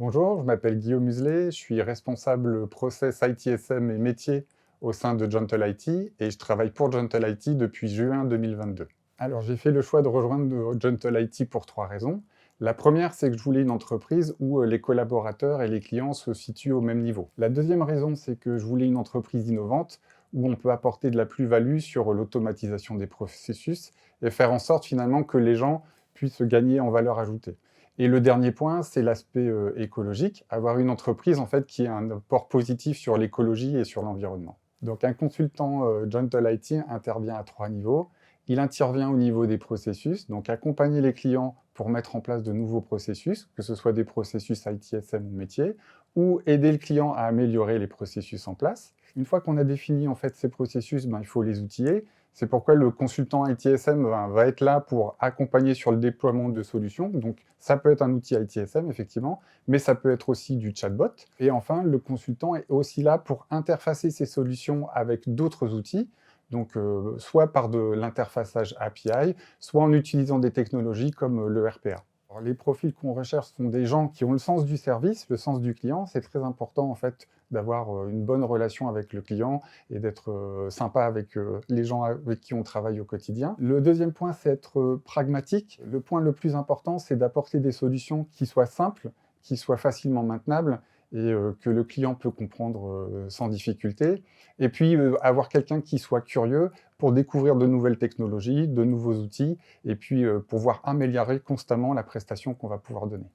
Bonjour, je m'appelle Guillaume Muselet, je suis responsable process ITSM et métier au sein de Gentle IT et je travaille pour Gentle IT depuis juin 2022. Alors j'ai fait le choix de rejoindre Gentle IT pour trois raisons. La première, c'est que je voulais une entreprise où les collaborateurs et les clients se situent au même niveau. La deuxième raison, c'est que je voulais une entreprise innovante où on peut apporter de la plus-value sur l'automatisation des processus et faire en sorte finalement que les gens puissent gagner en valeur ajoutée. Et le dernier point, c'est l'aspect écologique, avoir une entreprise en fait qui a un apport positif sur l'écologie et sur l'environnement. Donc un consultant Gentle IT intervient à trois niveaux. Il intervient au niveau des processus, donc accompagner les clients pour mettre en place de nouveaux processus, que ce soit des processus ITSM ou métier, ou aider le client à améliorer les processus en place. Une fois qu'on a défini en fait ces processus, il faut les outiller. C'est pourquoi le consultant ITSM va être là pour accompagner sur le déploiement de solutions. Donc, ça peut être un outil ITSM, effectivement, mais ça peut être aussi du chatbot. Et enfin, le consultant est aussi là pour interfacer ces solutions avec d'autres outils, donc soit par de l'interfaçage API, soit en utilisant des technologies comme le RPA. Alors, les profils qu'on recherche sont des gens qui ont le sens du service, le sens du client. C'est très important, en fait, d'avoir une bonne relation avec le client et d'être sympa avec les gens avec qui on travaille au quotidien. Le deuxième point, c'est être pragmatique. Le point le plus important, c'est d'apporter des solutions qui soient simples, qui soient facilement maintenables et que le client peut comprendre sans difficulté. Et puis, avoir quelqu'un qui soit curieux pour découvrir de nouvelles technologies, de nouveaux outils, et puis pouvoir améliorer constamment la prestation qu'on va pouvoir donner.